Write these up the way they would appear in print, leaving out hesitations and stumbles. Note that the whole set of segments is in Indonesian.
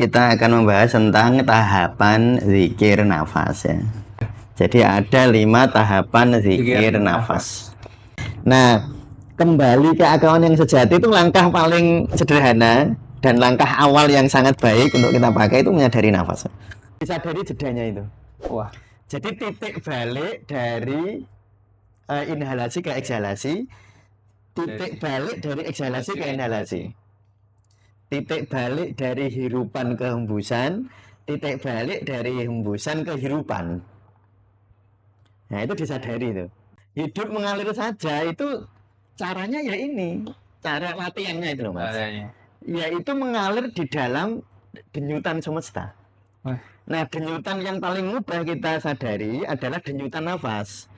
kita akan membahas tentang tahapan zikir nafas ya. Jadi ada 5 tahapan zikir nafas. Nah, kembali ke akawan yang sejati itu langkah paling sederhana dan langkah awal yang sangat baik untuk kita pakai itu menyadari nafas. Disadari jedanya itu. Wah. Jadi titik balik dari inhalasi ke eksalasi, titik balik dari eksalasi ke inhalasi. Titik balik dari hirupan ke hembusan, titik balik dari hembusan ke hirupan. Nah, itu disadari itu. Hidup mengalir saja itu caranya ya ini, cara latihannya itu loh Mas. Yaitu mengalir di dalam denyutan semesta. Nah, denyutan yang paling mudah kita sadari adalah denyutan nafas.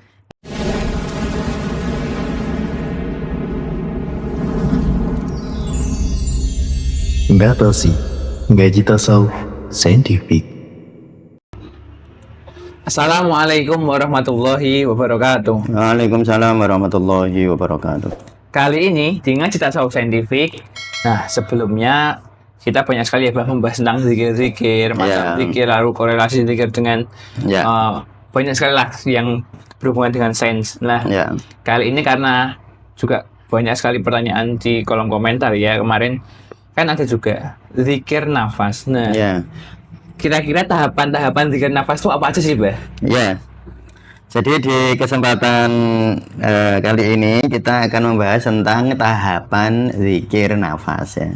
Batasi Gaji Tasawuf Saintifik. Assalamualaikum warahmatullahi wabarakatuh. Waalaikumsalam warahmatullahi wabarakatuh. Kali ini di Ngaji Tasawuf Saintifik. Nah, sebelumnya kita banyak sekali ya membahas tentang zikir-zikir, macam zikir, lalu korelasi zikir dengan banyak sekali lah yang berhubungan dengan sains. Nah, kali ini karena juga banyak sekali pertanyaan di kolom komentar ya kemarin, kan ada juga zikir nafas. Nah, kira-kira tahapan-tahapan zikir nafas itu apa aja sih, Bah? Ya. Jadi di kesempatan kali ini kita akan membahas tentang tahapan zikir nafas ya.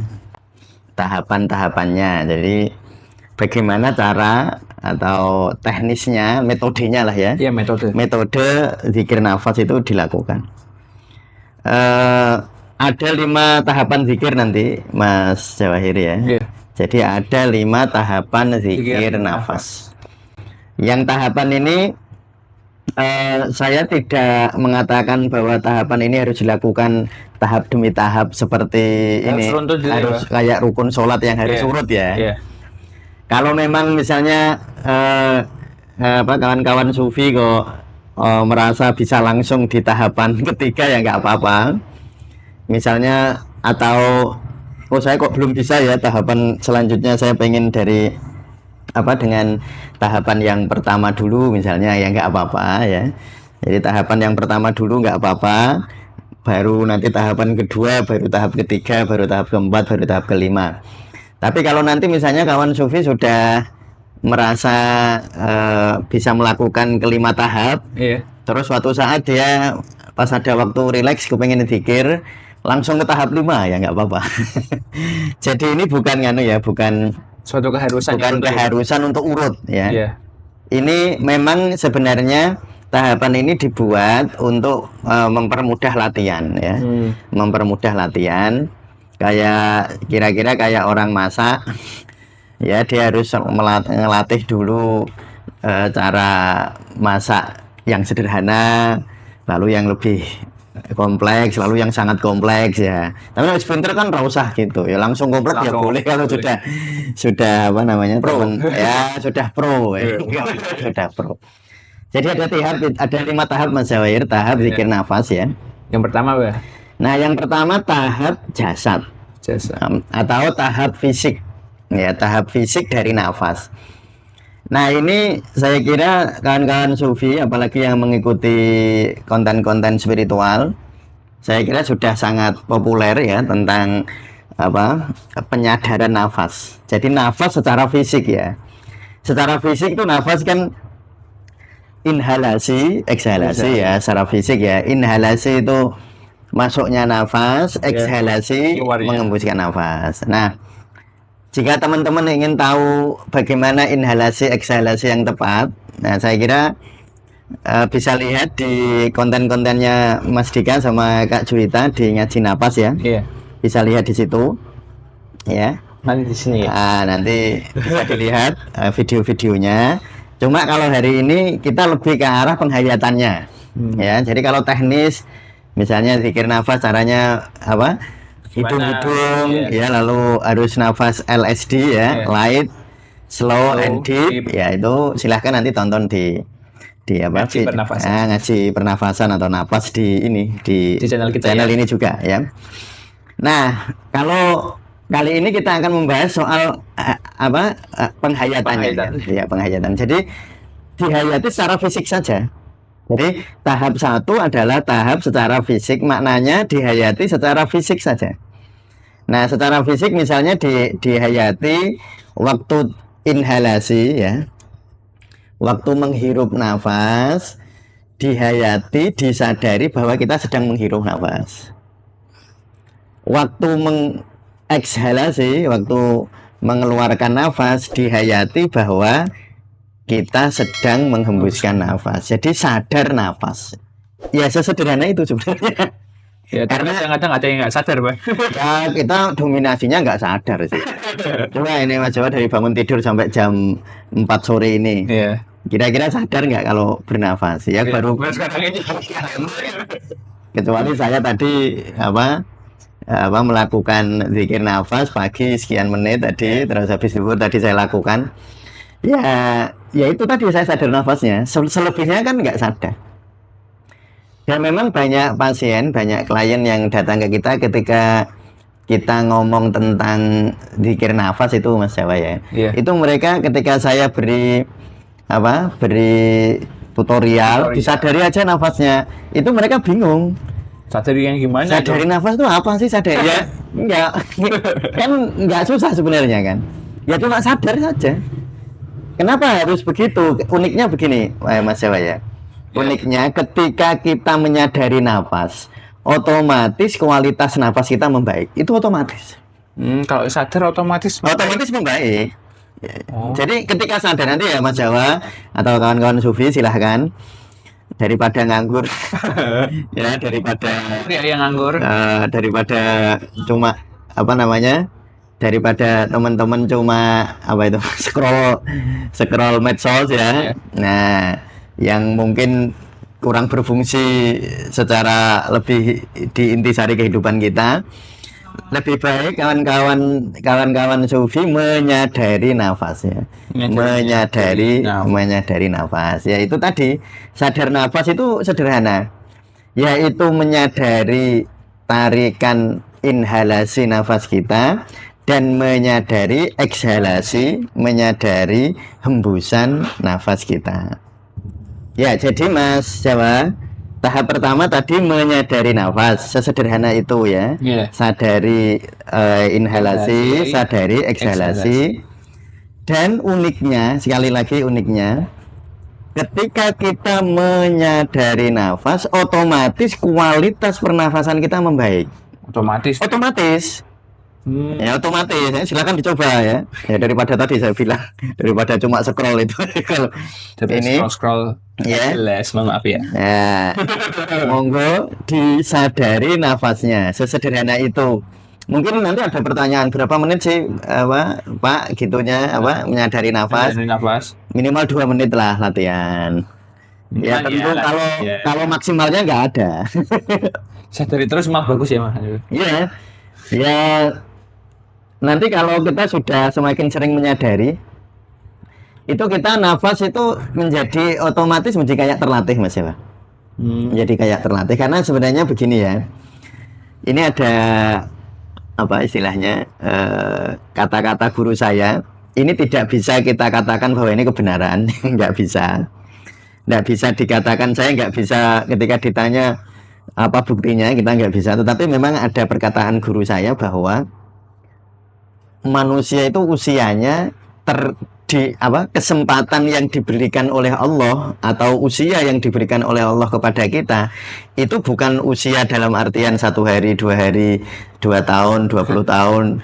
Tahapan-tahapannya. Jadi bagaimana cara atau teknisnya, metodenya lah ya. Iya, metode. Metode zikir nafas itu dilakukan. Ada 5 tahapan zikir nanti, Mas Jawahir ya. Yeah. Jadi ada 5 tahapan zikir nafas. Yang tahapan ini saya tidak mengatakan bahwa tahapan ini harus dilakukan tahap demi tahap seperti ini. Harus kayak rukun sholat yang harus urut ya. Kalau memang misalnya kawan-kawan sufi kok merasa bisa langsung di tahapan ketiga ya nggak apa-apa. Misalnya atau saya kok belum bisa ya tahapan selanjutnya, saya pengen dari dengan tahapan yang pertama dulu misalnya, ya nggak apa-apa ya. Jadi tahapan yang pertama dulu nggak apa-apa, baru nanti tahapan kedua, baru tahap ketiga, baru tahap keempat, baru tahap kelima. Tapi kalau nanti misalnya kawan sufi sudah merasa bisa melakukan kelima tahap, terus suatu saat dia pas ada waktu rileks kepengen zikir langsung ke tahap 5 ya nggak apa-apa. Jadi ini bukan bukan suatu keharusan, bukan keharusan untuk urut ya. Ini memang sebenarnya tahapan ini dibuat untuk mempermudah latihan ya. Mempermudah latihan, kayak kira-kira kayak orang masak ya, dia harus melatih dulu cara masak yang sederhana, lalu yang lebih kompleks, lalu yang sangat kompleks ya. Tapi kalau pinter kan nggak usah gitu ya, langsung kompleks ya boleh kalau sudah pro ya, sudah pro ya. Sudah pro. Jadi ada 5 tahap Mas Jawahir, tahap zikir nafas ya. Yang pertama, Bah. Nah, yang pertama tahap jasad atau tahap fisik ya, tahap fisik dari nafas. Nah, ini saya kira kawan-kawan sufi apalagi yang mengikuti konten-konten spiritual, saya kira sudah sangat populer ya tentang penyadaran nafas. Jadi nafas secara fisik ya. Secara fisik itu nafas kan inhalasi, eksalasi ya, secara fisik ya. Inhalasi itu masuknya nafas, eksalasi mengembuskan nafas. Nah, jika teman-teman ingin tahu bagaimana inhalasi eksalasi yang tepat, nah saya kira bisa lihat di konten-kontennya Mas Dika sama Kak Juwita di Ngaji Napas ya. Bisa lihat di situ ya. Nanti di sini ya. Nanti bisa dilihat video-videonya. Cuma kalau hari ini kita lebih ke arah penghayatannya ya. Jadi kalau teknis misalnya zikir nafas caranya hidung-hidung ya, lalu harus nafas LSD ya, light, slow and deep ya, itu silahkan nanti tonton di ngaji pernafasan atau napas di channel kita, channel ini juga ya. Nah, kalau kali ini kita akan membahas soal penghayatannya. Ya, penghayatan. Jadi dihayati secara fisik saja. Jadi tahap 1 adalah tahap secara fisik, maknanya dihayati secara fisik saja. Nah, secara fisik misalnya dihayati waktu inhalasi ya. Waktu menghirup nafas, dihayati, disadari bahwa kita sedang menghirup nafas. Waktu mengeksalasi, waktu mengeluarkan nafas, dihayati bahwa kita sedang menghembuskan nafas. Jadi sadar nafas. Ya sesederhana itu sebenarnya. Ya, karena kadang-kadang ada yang nggak sadar, Pak. Ya kita dominasinya nggak sadar sih. Coba ini Mas Jawa dari bangun tidur sampai jam 4 sore ini. Iya. Kira-kira sadar nggak kalau bernafas? Ya baru sekarang ini. kecuali saya tadi melakukan zikir nafas pagi sekian menit tadi, terus habis itu tadi saya lakukan. Ya itu tadi saya sadar nafasnya. Selebihnya kan nggak sadar. Dan memang banyak pasien, banyak klien yang datang ke kita ketika kita ngomong tentang zikir nafas itu Mas Jawa ya. Iya. Itu mereka ketika saya beri tutorial, disadari aja nafasnya. Itu mereka bingung. Sadari yang gimana? Sadari nafas itu apa sih sadari? Ya, enggak. Kan enggak susah sebenarnya kan. Ya cuma sadar saja. Kenapa harus begitu? Uniknya begini, Mas Jawa ya. Uniknya ketika kita menyadari nafas, otomatis kualitas nafas kita membaik. Itu otomatis. Kalau sadar otomatis Membaik. Jadi ketika sadar nanti ya Mas Jawa atau kawan-kawan sufi silahkan, daripada nganggur ya, daripada yang nganggur, daripada cuma daripada teman-teman cuma scroll medsos ya. Nah, yang mungkin kurang berfungsi secara lebih di intisari kehidupan kita, lebih baik kawan-kawan sufi menyadari nafas ya. Menyadari nafas. Ya itu tadi, sadar nafas itu sederhana. Yaitu menyadari tarikan inhalasi nafas kita dan menyadari ekshalasi, menyadari hembusan nafas kita. Ya, jadi Mas Jawa, tahap pertama tadi menyadari nafas, sesederhana itu ya. Yeah. Sadari inhalasi, sadari ekshalasi. Dan uniknya, sekali lagi uniknya, ketika kita menyadari nafas, otomatis kualitas pernafasan kita membaik. Otomatis. Ya otomatis, ya, silakan dicoba ya. Ya daripada tadi saya bilang, daripada cuma scroll itu. Kalau ini scroll ya, maaf ya. Ya, monggo disadari nafasnya, sesederhana itu. Mungkin nanti ada pertanyaan berapa menit sih Pak gitunya menyadari nafas? Minimal 2 menit lah latihan. Ya tentu kalau maksimalnya nggak ada. Sadari terus mah bagus ya Mas. Iya. Ya nanti kalau kita sudah semakin sering menyadari, itu kita nafas itu menjadi otomatis menjadi kayak terlatih Mas ya. Jadi kayak terlatih karena sebenarnya begini ya. Ini ada istilahnya kata-kata guru saya. Ini tidak bisa kita katakan bahwa ini kebenaran, nggak bisa dikatakan. Saya nggak bisa ketika ditanya apa buktinya, kita nggak bisa. Tetapi memang ada perkataan guru saya bahwa manusia itu usianya kesempatan yang diberikan oleh Allah atau usia yang diberikan oleh Allah kepada kita itu bukan usia dalam artian 1 hari, 2 hari, 2 tahun, 20 tahun,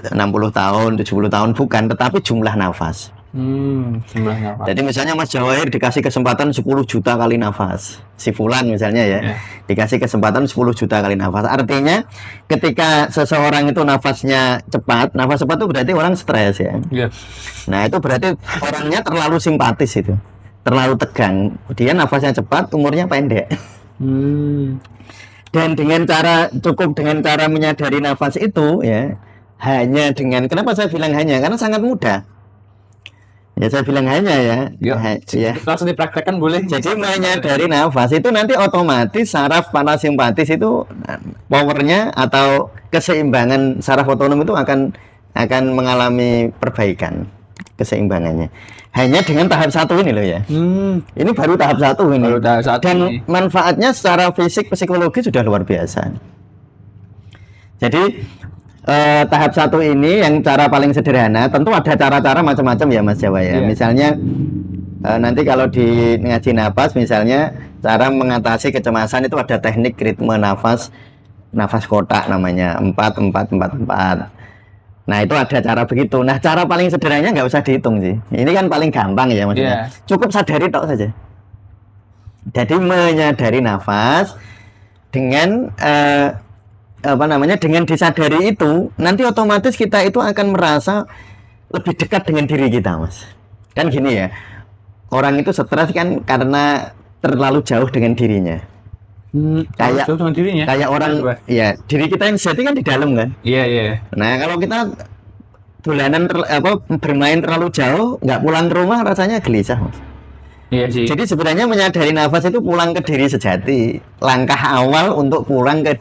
60 tahun, 70 tahun, bukan, tetapi jumlah nafas. Jumlah nafas. Jadi misalnya Mas Jawahir dikasih kesempatan 10 juta kali nafas, si Fulan misalnya ya, dikasih kesempatan 10 juta kali nafas. Artinya ketika seseorang itu nafasnya cepat, nafas cepat itu berarti orang stres ya. Nah itu berarti orangnya terlalu simpatis itu, terlalu tegang. Dia nafasnya cepat, umurnya pendek. Dan dengan cara menyadari nafas itu ya, hanya dengan, kenapa saya bilang hanya, karena sangat mudah. Ya saya bilang hanya ya. Yuk, Ya. langsung dipraktekkan boleh. Jadi menyadari nafas itu nanti otomatis saraf parasimpatis itu powernya atau keseimbangan saraf otonom itu akan mengalami perbaikan keseimbangannya. Hanya dengan tahap 1 ini loh ya. Ini baru tahap 1 ini. Baru tahap 1 Dan ini. manfaatnya secara fisik psikologi sudah luar biasa. Jadi tahap 1 ini yang cara paling sederhana, tentu ada cara-cara macam-macam ya Mas Jawa ya. Iya. Misalnya nanti kalau di ngaji nafas misalnya cara mengatasi kecemasan itu ada teknik ritme nafas kotak namanya 4-4-4-4. Nah itu ada cara begitu. Nah cara paling sederhananya nggak usah dihitung sih. Ini kan paling gampang ya maksudnya. Cukup sadari tok saja. Jadi menyadari nafas dengan dengan disadari itu nanti otomatis kita itu akan merasa lebih dekat dengan diri kita, Mas. Kan gini ya, orang itu stres kan karena terlalu jauh dengan dirinya. Kayak jauh dengan dirinya. Kayak orang ya diri kita yang sejati kan di dalam kan. Iya. Nah kalau kita dolanan bermain terlalu jauh nggak pulang ke rumah rasanya gelisah, Mas. Iya sih. Jadi sebenarnya menyadari nafas itu pulang ke diri sejati. Langkah awal untuk pulang ke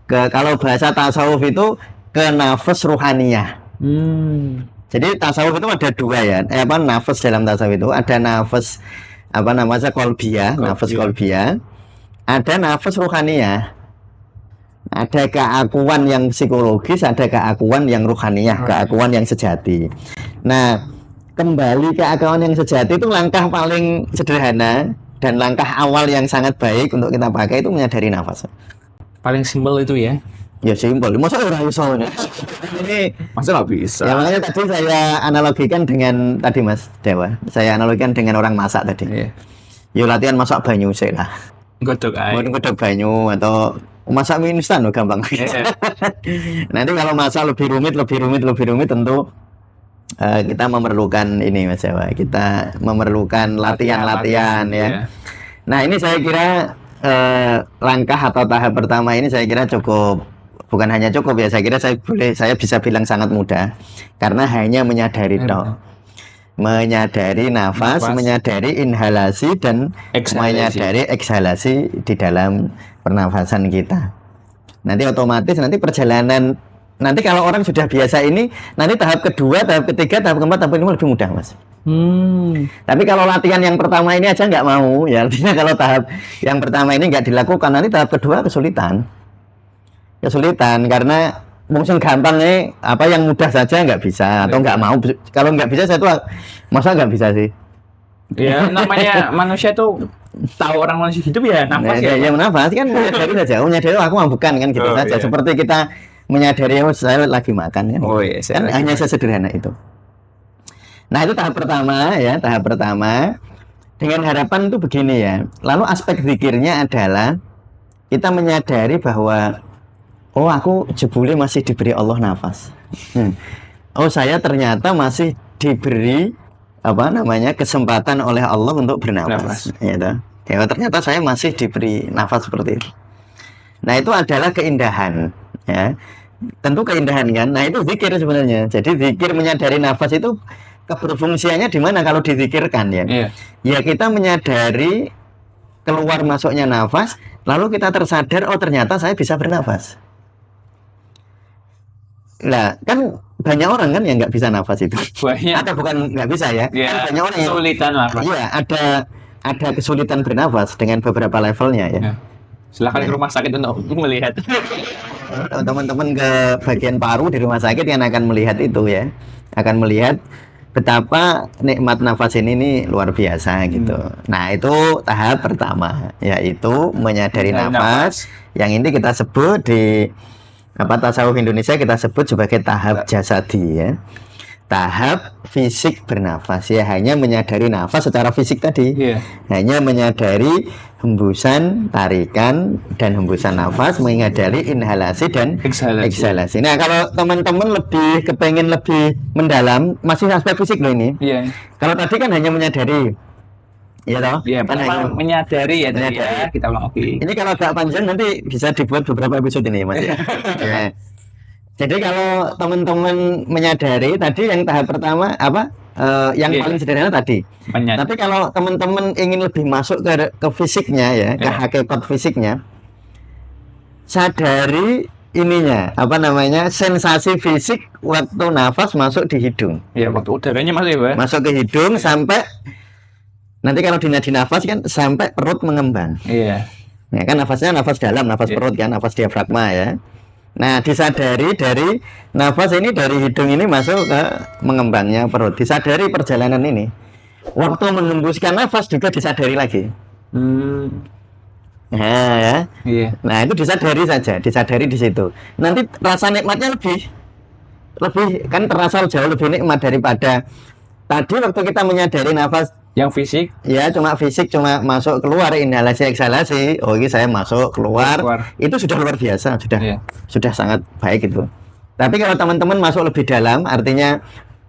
kalau bahasa tasawuf itu ke nafas ruhaniyah. Jadi tasawuf itu ada dua ya. Nafas dalam tasawuf itu ada nafas kolbiyah, nafas kolbiyah. Ada nafas ruhaniyah. Ada keakuan yang psikologis, ada keakuan yang ruhaniyah, keakuan yang sejati. Nah, kembali keakuan yang sejati itu langkah paling sederhana dan langkah awal yang sangat baik untuk kita pakai itu menyadari nafas. Paling simpel itu ya. Ya simpel. Masa ora iso ini Masa nggak bisa? Ya makanya tadi saya analogikan dengan tadi Mas Dewa. Saya analogikan dengan orang masak tadi. Iya. Ya latihan masak banyu sih lah. Godok aja. Godok banyu atau masak mie instan loh gampang. Iya. Nanti kalau masak lebih rumit tentu kita memerlukan ini Mas Dewa. Kita memerlukan latihan-latihan ya. Iya. Nah ini saya kira langkah atau tahap pertama ini saya kira cukup, bukan hanya cukup ya, saya kira saya bisa bilang sangat mudah karena hanya menyadari menyadari nafas, menyadari inhalasi dan menyadari eksalasi di dalam pernafasan kita. Nanti otomatis nanti perjalanan nanti kalau orang sudah biasa ini nanti tahap kedua, tahap ketiga, tahap keempat, tahap kelima lebih mudah Mas. Tapi kalau latihan yang pertama ini aja nggak mau, ya artinya kalau tahap yang pertama ini nggak dilakukan, nanti tahap kedua kesulitan karena mungkin gampang nih, yang mudah saja nggak bisa atau nggak mau. Kalau nggak bisa saya tuh masa nggak bisa sih? Ya namanya manusia tuh tahu orang manusia hidup ya nafas ya nafas kan menyadari saja, menyadari aku bukan kan gitu saja. Iya. Seperti kita menyadari saya lagi makan kan, kan hanya sesederhana itu. Nah itu tahap pertama ya, tahap pertama dengan harapan itu begini ya. Lalu aspek zikirnya adalah kita menyadari bahwa aku jebule masih diberi Allah nafas. Saya ternyata masih diberi kesempatan oleh Allah untuk bernafas. Gitu. Ya ternyata saya masih diberi nafas seperti itu. Nah itu adalah keindahan ya. Tentu keindahan kan. Nah itu zikir sebenarnya. Jadi zikir menyadari nafas itu keberfungsiannya di mana kalau dizikirkan ya? Iya. Ya kita menyadari keluar masuknya nafas, lalu kita tersadar ternyata saya bisa bernafas. Nah kan banyak orang kan yang nggak bisa nafas itu. Banyak. Atau bukan nggak bisa ya? Ya, Kan banyak orang yang kesulitan lah. Iya ada kesulitan bernafas dengan beberapa levelnya ya. Silakan ke rumah sakit untuk melihat. Teman-teman ke bagian paru di rumah sakit yang akan melihat itu ya, akan melihat betapa nikmat nafas ini luar biasa gitu. Nah itu tahap pertama, yaitu menyadari nafas. Yang ini kita sebut di tasawuf Indonesia kita sebut sebagai tahap jasadi ya. Tahap fisik bernafas ya, hanya menyadari nafas secara fisik tadi. Hanya menyadari hembusan, tarikan dan hembusan nafas, menyadari inhalasi dan eksalasi. Nah, kalau teman-teman kepengen lebih mendalam, masih aspek fisik loh ini. Kalau tadi kan hanya menyadari. Ya toh? Iya, menyadari ya tadi ya. Kita ulang lagi. Ini kalau agak panjang nanti bisa dibuat beberapa episode ini, Mas ya. Jadi kalau teman-teman menyadari tadi yang tahap pertama yang Iya. paling sederhana tadi. Menyadari. Tapi kalau teman-teman ingin lebih masuk ke fisiknya ya, ke Iya. hakikat fisiknya, sadari ininya, apa namanya, sensasi fisik waktu nafas masuk di hidung. Ya, waktu udaranya masuk ya, Pak. Masuk ke hidung sampai nanti kalau di nafas kan sampai perut mengembang. Iya. Ya kan nafasnya nafas dalam, nafas Iya. perut kan, nafas diafragma ya. Nah, disadari dari nafas ini dari hidung ini masuk ke mengembangnya perut. Disadari perjalanan ini. Waktu mengembuskan nafas juga disadari lagi. Nah, ya. Iya. Nah, itu disadari saja, disadari di situ. Nanti rasa nikmatnya lebih kan terasa jauh lebih nikmat daripada tadi waktu kita menyadari nafas Yang fisik ya cuma fisik, cuma masuk keluar, inhalasi eksalasi. Oh, ini saya masuk keluar. Itu sudah luar biasa, Iya. sudah sangat baik itu. Tapi kalau teman-teman masuk lebih dalam, artinya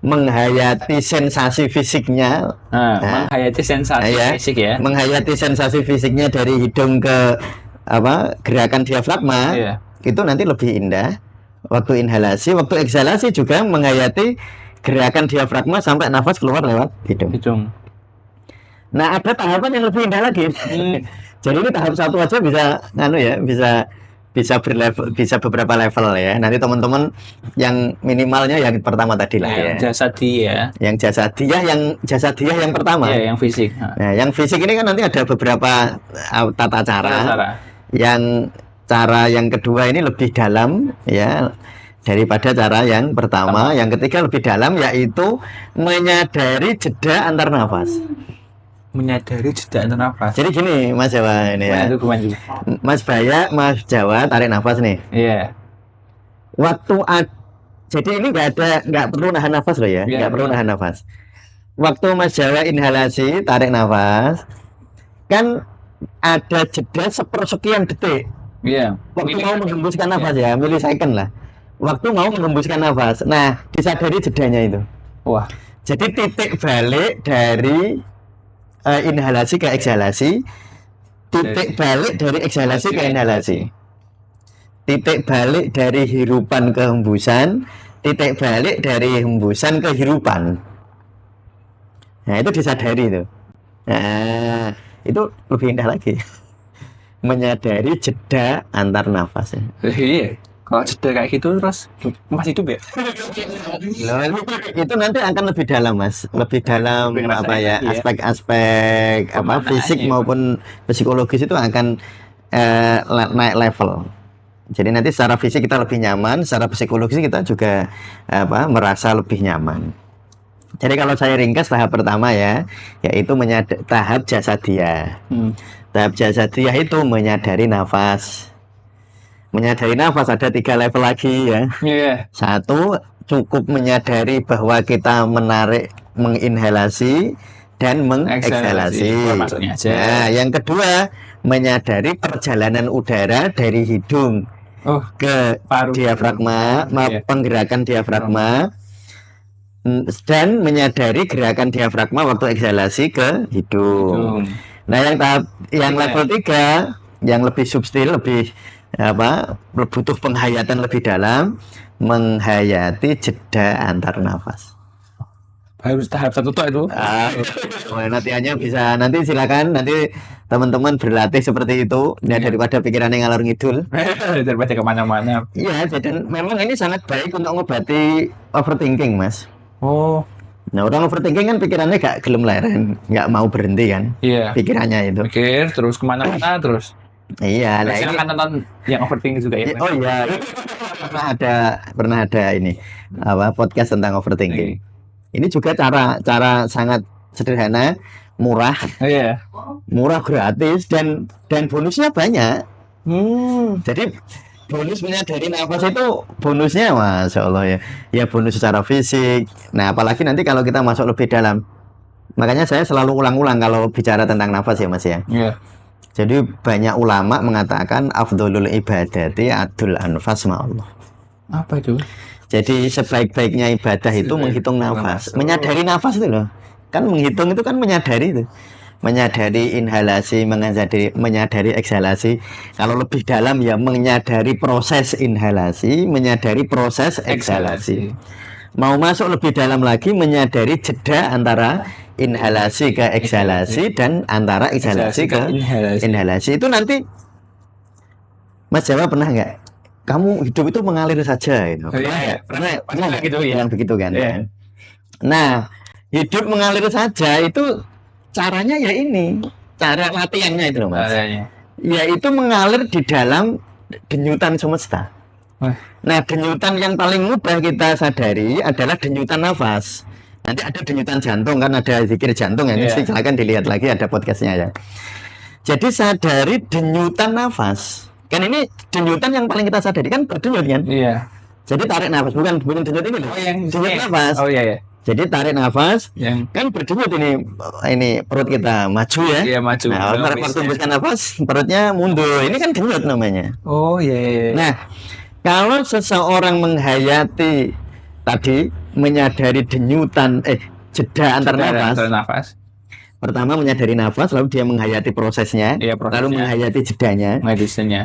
menghayati sensasi fisiknya, menghayati sensasi ya, fisik ya. menghayati sensasi fisiknya dari hidung ke apa gerakan diafragma, Iya. itu nanti lebih indah. Waktu inhalasi, waktu eksalasi juga menghayati gerakan diafragma sampai nafas keluar lewat hidung. Hidung. Nah, ada tahapan yang lebih indah lagi. Jadi ini tahap satu aja bisa bisa berlevel, bisa beberapa level ya. Nanti teman-teman yang minimalnya yang pertama tadi lah ya. Jasadiyah. Yang jasadiyah yang pertama. Iya, yang fisik. Nah, yang fisik ini kan nanti ada beberapa tata cara. Yang cara yang kedua ini lebih dalam ya daripada cara yang pertama. Yang ketiga lebih dalam, yaitu menyadari jeda antar nafas. Menyadari jeda antar nafas. Jadi gini Mas Jawa ini ya. Mas Baya, Mas Jawa tarik nafas nih. Iya. Jadi ini nggak perlu nahan nafas loh ya, nggak perlu nahan nafas. Waktu Mas Jawa inhalasi, tarik nafas, kan ada jeda sepersekian detik. Iya. Waktu mau menghembuskan nafas ya, milisecond lah. Waktu mau menghembuskan nafas. Nah, disadari jedanya itu. Wah. Jadi titik balik dari inhalasi ke eksalasi, titik balik dari eksalasi ke inhalasi, titik balik dari hirupan ke hembusan, titik balik dari hembusan ke hirupan. Nah, itu disadari itu. Nah, itu lebih indah lagi. Menyadari jeda antar nafas. Iya. Kalau jeda kayak gitu terus masih hidup ya? Loh, itu nanti akan lebih dalam Mas, lebih dalam apa ya, aspek-aspek apa fisik maupun psikologis itu akan naik level. Jadi nanti secara fisik kita lebih nyaman, secara psikologis kita juga merasa lebih nyaman. Jadi kalau saya ringkas tahap pertama ya, yaitu tahap jasadiyah. Tahap jasadiyah itu menyadari nafas. Menyadari nafas ada 3 level lagi ya. Iya. Satu, cukup menyadari bahwa kita menarik, menginhalasi dan mengeksalasi. Nah, yang kedua, menyadari perjalanan udara dari hidung ke diafragma, penggerakan diafragma, dan menyadari gerakan diafragma waktu eksalasi ke hidung. Nah, yang level 3 yang lebih subtil, lebih butuh penghayatan lebih dalam, menghayati jeda antar nafas. Harus tahap satu tuh itu. Latihannya bisa nanti silakan nanti teman-teman berlatih seperti itu ya, daripada pikirannya ngalor ngidul. Daripada kemana-mana. Iya, dan memang ini sangat baik untuk mengobati overthinking Mas. Oh. Nah, orang overthinking kan pikirannya gak gelem leren, gak mau berhenti kan. Iya. Pikirannya itu. Pikir terus kemana-mana terus. Iya, nah ini silakan nonton yang overthinking juga ya. Oh iya, pernah ada ini podcast tentang overthinking. Ini juga cara sangat sederhana, murah, murah gratis dan bonusnya banyak. Jadi bonus menyadari nafas itu bonusnya, masya Allah ya, ya bonus secara fisik. Nah apalagi nanti kalau kita masuk lebih dalam, makanya saya selalu ulang-ulang kalau bicara tentang nafas ya Mas ya. Jadi banyak ulama mengatakan afdholul ibadati adul anfas ma'allah. Apa itu? Jadi sebaik-baiknya ibadah itu menghitung nafas. Menyadari nafas itu loh. Kan menghitung itu kan menyadari itu. Menyadari inhalasi, menyadari eksalasi. Kalau lebih dalam ya menyadari proses inhalasi, menyadari proses eksalasi. mau masuk lebih dalam lagi menyadari jeda antara inhalasi ke eksalasi dan antara eksalasi ke inhalasi. Itu nanti Mas Jawa pernah nggak kamu hidup itu mengalir saja gitu? Pernah gitu ya. Yang begitu kan? Iya. Nah, hidup mengalir saja itu caranya ya ini, cara latihannya itu loh Mas. Yaitu mengalir di dalam denyutan semesta. Nah, denyutan yang paling mudah kita sadari adalah denyutan nafas. Nanti ada denyutan jantung kan, ada zikir jantung ya. Silakan dilihat lagi, ada podcastnya ya. Jadi sadari denyutan nafas. Kan ini denyutan yang paling kita sadari kan berdenyut kan? Iya. Jadi tarik nafas, bukan denyut ini loh. Denyut nafas. Oh iya. Jadi tarik nafas, kan berdenyut ini perut kita maju ya. Iya, maju. Nah, pertumbuhan nafas, perutnya mundur. Ini kan denyut namanya. Oh iya. Nah, kalau seseorang menghayati tadi menyadari denyutan jeda antar nafas. Pertama menyadari nafas, lalu dia menghayati prosesnya, lalu menghayati jedanya.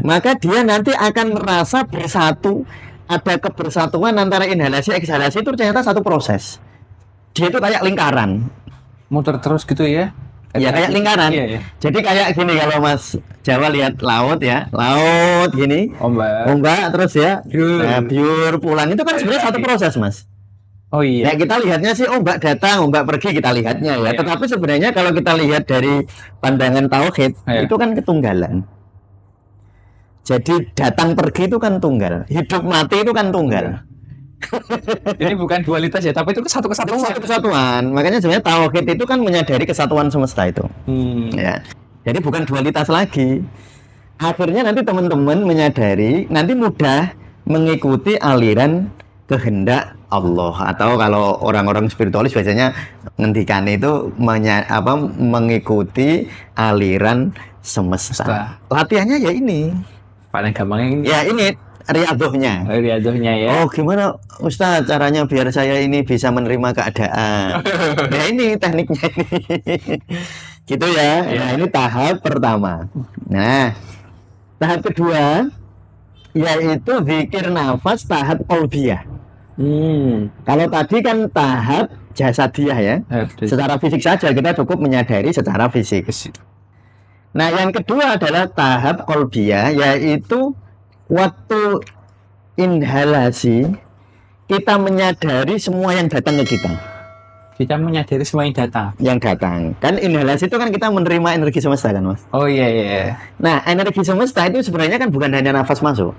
Maka dia nanti akan merasa bersatu, ada kebersatuan antara inhalasi eksalasi itu ternyata satu proses. Dia itu kayak lingkaran. Muter terus gitu ya? Ya kayak lingkaran. Iya. Jadi kayak gini kalau Mas Jawa lihat laut ya, laut gini, ombak terus ya, biur pulang itu kan sebenarnya satu proses Mas. Oh iya. Ya kita lihatnya sih ombak datang, ombak pergi kita lihatnya ya. Tetapi sebenarnya kalau kita lihat dari pandangan tauhid itu kan ketunggalan. Jadi datang pergi itu kan tunggal, hidup mati itu kan tunggal. Ini bukan dualitas ya, tapi itu satu kesatuan. Makanya sebenarnya tauhid itu kan menyadari kesatuan semesta itu. Ya. Jadi bukan dualitas lagi. Akhirnya nanti teman-teman menyadari, nanti mudah mengikuti aliran kehendak Allah, atau kalau orang-orang spiritualis biasanya ngendikan itu mengikuti aliran semesta. Latihannya ya ini. Paling gampangnya ini. Ya ini riadohnya. Ya. Oh gimana Ustaz caranya biar saya ini bisa menerima keadaan? Ya ini tekniknya ini. Gitu ya. Nah ini tahap pertama. Nah tahap kedua yaitu zikir nafas tahap qalbiyah. Kalau tadi kan tahap jasadiah ya, secara fisik saja kita cukup menyadari secara fisik. Nah yang kedua adalah tahap qalbiyah, yaitu waktu inhalasi kita menyadari semua yang datang ke kita. Kita menyadari semua yang datang. Kan inhalasi itu kan kita menerima energi semesta kan Mas. Oh iya. Nah energi semesta itu sebenarnya kan bukan hanya nafas masuk.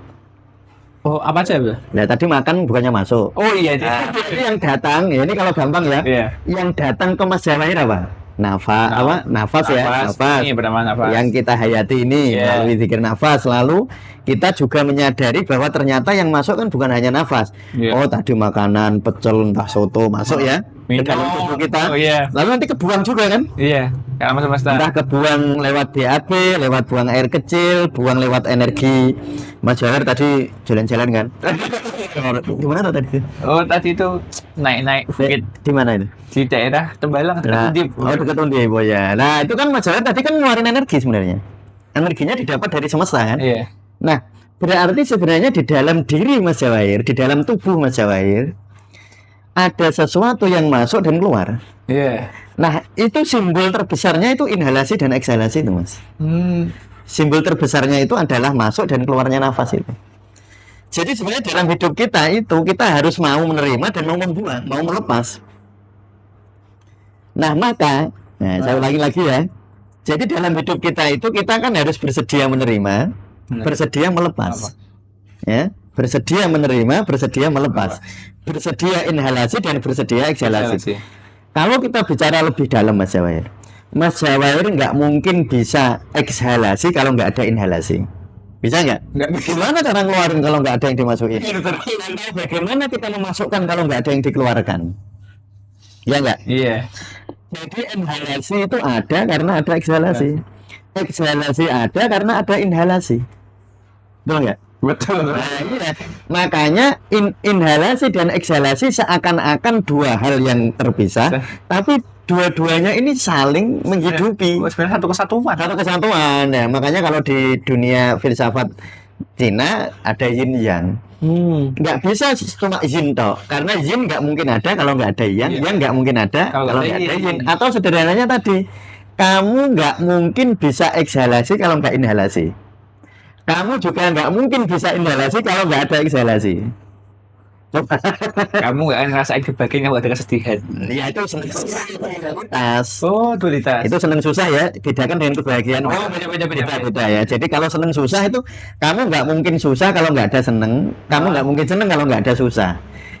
Oh, apa aja, Bu? Nah, tadi makan bukannya masuk. Oh iya, jadi yang datang, ya ini kalau gampang ya. Iya. Yang datang ke Mas Jawa ini apa? Nafas ya, nafas. Ini bernama nafas. Yang kita hayati ini melalui zikir nafas. Lalu kita juga menyadari bahwa ternyata yang masuk kan bukan hanya nafas. Oh, tadi makanan, pecel, entah soto masuk ya ke dalam tubuh kita. Lalu nanti kebuang juga kan? Iya. Karena semesta. Entah kebuang lewat BAB, lewat buang air kecil, buang lewat energi. Mas Jawar tadi jalan-jalan kan? Gimana tadi? Oh tadi itu naik bukit. Di mana itu? Di daerah Tembalang dekat Undip. Oh dekat Undip ya. Nah itu kan Mas Jawar tadi kan ngeluarin energi sebenarnya. Energinya didapat dari semesta kan? Iya. Nah berarti sebenarnya di dalam diri Mas Jawair, di dalam tubuh Mas Jawair ada sesuatu yang masuk dan keluar. Iya. Nah itu simbol terbesarnya itu inhalasi dan eksalasi itu Mas. Simbol terbesarnya itu adalah masuk dan keluarnya nafas itu. Jadi sebenarnya dalam hidup kita itu kita harus mau menerima dan mau membuang, mau melepas. Nah maka, saya ulangi lagi ya. Jadi dalam hidup kita itu kita kan harus bersedia menerima, bersedia melepas. Ya, bersedia menerima, bersedia melepas. Bersedia inhalasi dan bersedia eksalasi. Kalau kita bicara lebih dalam Mas Jawair, Mas Jawair nggak mungkin bisa ekshalasi kalau nggak ada inhalasi. Bisa nggak? Gimana cara ngeluarin kalau nggak ada yang dimasukin? Bagaimana kita memasukkan kalau nggak ada yang dikeluarkan? Ya nggak? Iya. Jadi inhalasi itu ada karena ada eksalasi. Eksalasi ada karena ada inhalasi. Betul nggak? Betul. Nah, iya. Makanya inhalasi dan eksalasi seakan-akan dua hal yang terpisah, tapi dua-duanya ini saling menghidupi. Sebenarnya satu kesatuan. Ya, makanya kalau di dunia filsafat Cina ada yin yang. Nggak bisa cuma yin toh, karena yin nggak mungkin ada kalau nggak ada yang, Iya. yang nggak mungkin ada kalau nggak ada yin. yin. Atau sederhananya tadi, kamu nggak mungkin bisa ekshalasi kalau nggak inhalasi. Kamu juga nggak mungkin bisa inhalasi kalau nggak ada ekshalasi. Coba. Kamu nggak akan ngerasain kebahagiaan kalau ada kesedihan. Ya itu senang susah, dualitas. Oh, dualitas. Itu senang susah ya, bedakan dengan kebahagiaan. Oh, beda. Ya. Jadi kalau senang susah itu kamu nggak mungkin susah kalau nggak ada seneng, kamu nggak mungkin seneng kalau nggak ada susah.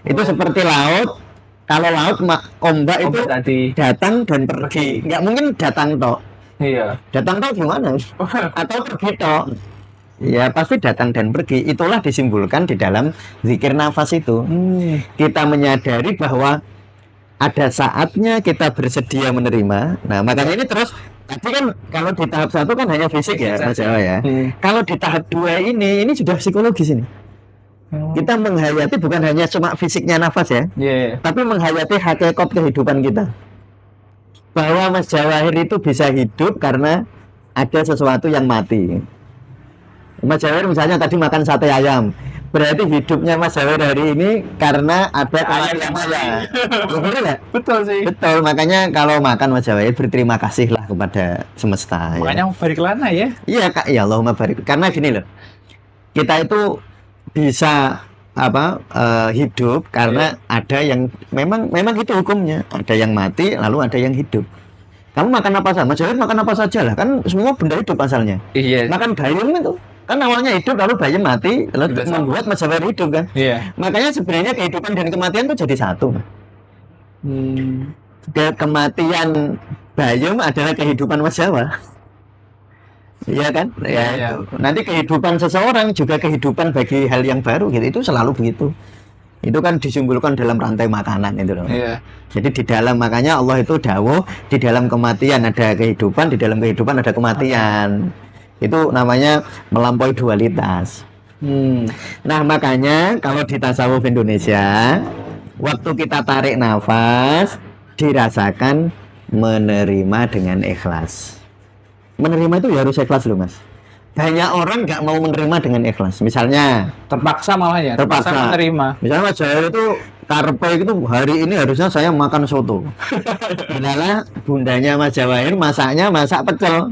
Itu seperti laut. Kalau laut ombak itu tadi. datang dan pergi, nggak mungkin datang toh. Iya. Datang toh gimana? Atau pergi toh? Ya pasti datang dan pergi. Itulah disimbolkan di dalam zikir nafas itu. Kita menyadari bahwa ada saatnya kita bersedia menerima. Nah makanya ini terus tadi kan kalau di tahap 1 kan hanya fisik ya Mas Jawa ya. Kalau di tahap 2 ini sudah psikologis ini. Kita menghayati bukan hanya cuma fisiknya nafas ya, tapi menghayati hakikat kehidupan kita. Bahwa Mas Jawahir itu bisa hidup karena ada sesuatu yang mati. Mas Jawahir misalnya tadi makan sate ayam, berarti hidupnya Mas Jawahir hari ini karena ada ayam yang mati. Betul ya? Betul sih. Betul, makanya kalau makan Mas Jawahir berterima kasihlah kepada semesta. Makanya barik lana ya. Iya Kak, ya Allahumma barik. Karena gini loh, kita itu bisa hidup karena ada yang memang itu hukumnya, ada yang mati lalu ada yang hidup. Kamu makan apa saja, Mas Jawahir makan apa saja lah, kan semua benda hidup asalnya. Iya. Makan bayam itu kan awalnya hidup lalu bayam mati lalu membuat Mas Jawahir hidup kan. Iya. Makanya sebenarnya kehidupan dan kematian itu jadi satu. Kematian bayam adalah kehidupan Mas Jawa. Iya kan? Ya. Nanti kehidupan seseorang juga kehidupan bagi hal yang baru gitu. Itu selalu begitu. Itu kan disimbolkan dalam rantai makanan itu loh. Iya. Jadi di dalam makanya Allah itu dawuh di dalam kematian ada kehidupan, di dalam kehidupan ada kematian. Itu namanya melampaui dualitas. Nah makanya kalau di tasawuf Indonesia, waktu kita tarik nafas dirasakan menerima dengan ikhlas. Menerima itu ya harus ikhlas loh Mas. Banyak orang nggak mau menerima dengan ikhlas. Misalnya terpaksa malah ya. Terpaksa menerima. Misalnya Mas Jawahir itu karpe itu hari ini harusnya saya makan soto. Padahal bundanya Mas Jawahir masaknya masak pecel.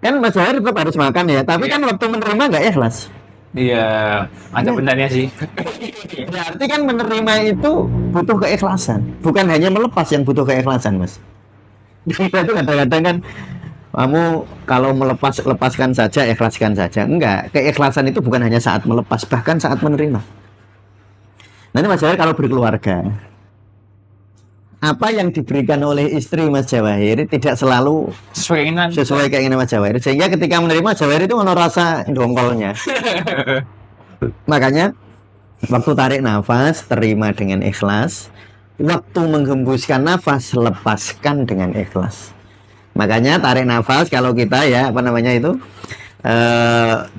Kan Mas Jawahir tetap harus makan ya. Tapi kan waktu menerima nggak ikhlas. Iya, ada benarnya sih. Berarti kan menerima itu butuh keikhlasan. Bukan hanya melepas yang butuh keikhlasan Mas. Kita itu kadang-kadang kan kamu kalau lepaskan saja, ikhlaskan saja. Enggak, keikhlasan itu bukan hanya saat melepas, bahkan saat menerima. Nanti Mas Jawahir kalau berkeluarga, apa yang diberikan oleh istri Mas Jawahir tidak selalu sesuai keinginan Mas Jawahir. Sehingga ketika menerima Jawahir itu ada rasa dongkolnya. Makanya waktu tarik nafas terima dengan ikhlas, waktu menghembuskan nafas lepaskan dengan ikhlas. Makanya tarik nafas kalau kita ya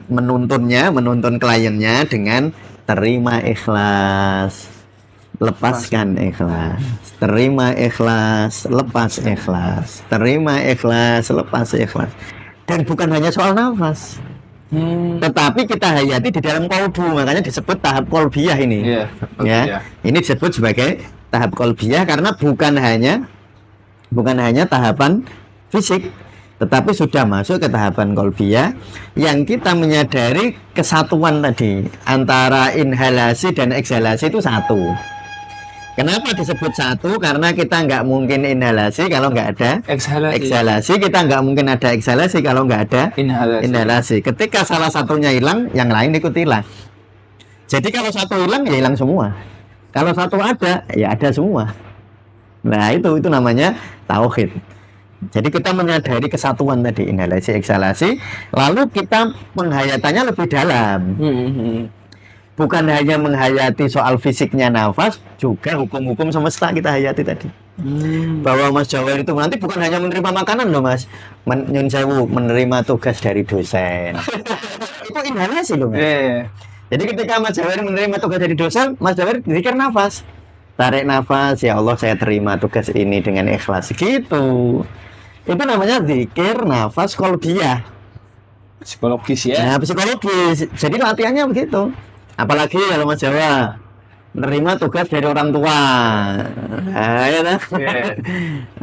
menuntun kliennya dengan terima ikhlas, lepaskan ikhlas, terima ikhlas, lepas ikhlas, terima ikhlas, lepas ikhlas. Dan bukan hanya soal nafas, tetapi kita hayati di dalam kolbu. Makanya disebut tahap kolbiyah ini. Ya, ini disebut sebagai tahap kolbiyah karena bukan hanya tahapan fisik, tetapi sudah masuk ke tahapan kolbiyah yang kita menyadari kesatuan tadi antara inhalasi dan eksalasi itu satu. Kenapa disebut satu? Karena kita nggak mungkin inhalasi kalau nggak ada eksalasi. Kita nggak mungkin ada eksalasi kalau nggak ada inhalasi. Ketika salah satunya hilang, yang lain ikut hilang. Jadi kalau satu hilang, ya hilang semua. Kalau satu ada, ya ada semua. Nah itu namanya tauhid. Jadi kita menyadari kesatuan tadi, inhalasi, eksalasi, lalu kita menghayatannya lebih dalam. Bukan hanya menghayati soal fisiknya nafas, juga hukum-hukum semesta kita hayati tadi. Bahwa Mas Jawahir itu nanti bukan hanya menerima makanan loh Mas, nyun sewu, menerima tugas dari dosen. Itu inhalasi loh Mas. Jadi ketika Mas Jawahir menerima tugas dari dosen, Mas Jawahir zikir nafas. Tarik nafas, ya Allah saya terima tugas ini dengan ikhlas. Gitu. Itu namanya zikir nafas kolbiyah. Psikologis ya. Nah, psikologis. Jadi latihannya begitu. Apalagi kalau Mas Jawa menerima tugas dari orang tua. Nah, ya kan?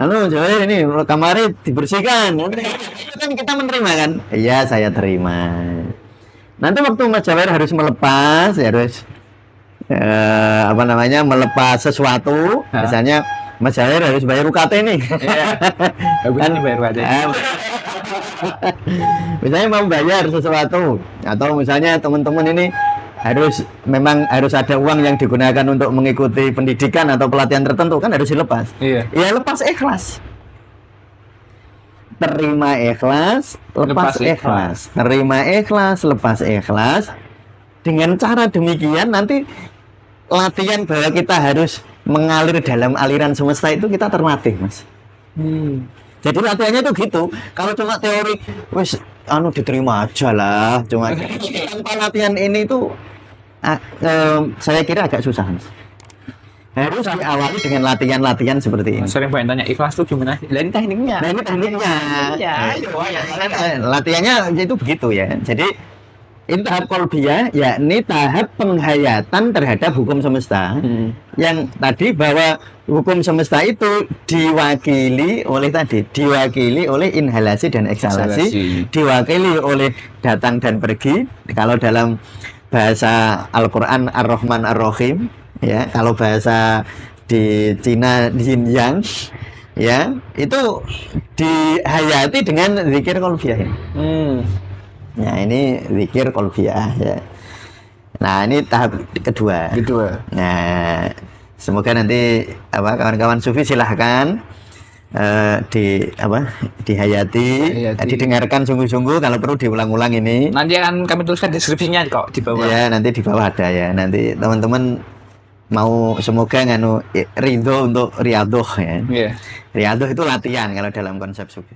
Lalu Jawa ini kamarnya dibersihkan. Nanti kan kita menerima kan? Iya, saya terima. Nanti waktu Mas Jawa harus melepas, harus melepas sesuatu. Misalnya Mas Jawa harus bayar UKT nih. Kan bayar UKT. Misalnya mau bayar sesuatu, atau misalnya teman-teman ini memang harus ada uang yang digunakan untuk mengikuti pendidikan atau pelatihan tertentu, kan harus dilepas. Iya. Ya lepas ikhlas. Terima ikhlas, lepas ikhlas. Terima ikhlas, lepas ikhlas. Dengan cara demikian nanti latihan bahwa kita harus mengalir dalam aliran semesta itu kita terlatih, Mas. Jadi latihannya tuh gitu. Kalau cuma teori, wes diterima aja lah. Cuma tanpa latihan ini tuh saya kira agak susah, Mas. Harus diawali dengan latihan-latihan seperti ini. Sering pengen tanya ikhlas tuh gimana? Ini tekniknya. Nah, ini tekniknya. Latihannya itu begitu ya. Jadi ini tahap kolbiyah, yakni tahap penghayatan terhadap hukum semesta. Yang tadi bahwa hukum semesta itu diwakili oleh inhalasi dan eksalasi, diwakili oleh datang dan pergi. Kalau dalam bahasa Al-Quran Ar-Rahman Ar-Rahim, ya, kalau bahasa di Cina Yin Yang, ya, itu dihayati dengan zikir kolbiyah. Ya, ini zikir kolbiyah ya. Nah, ini tahap kedua. Nah, semoga nanti kawan-kawan sufi silahkan dihayati, didengarkan sungguh-sungguh, kalau perlu diulang-ulang ini. Nanti akan kami tuliskan deskripsinya kok di bawah. Ya, nanti di bawah ada ya. Nanti teman-teman mau semoga ridho untuk riadoh ya. Riadoh itu latihan kalau dalam konsep sufi.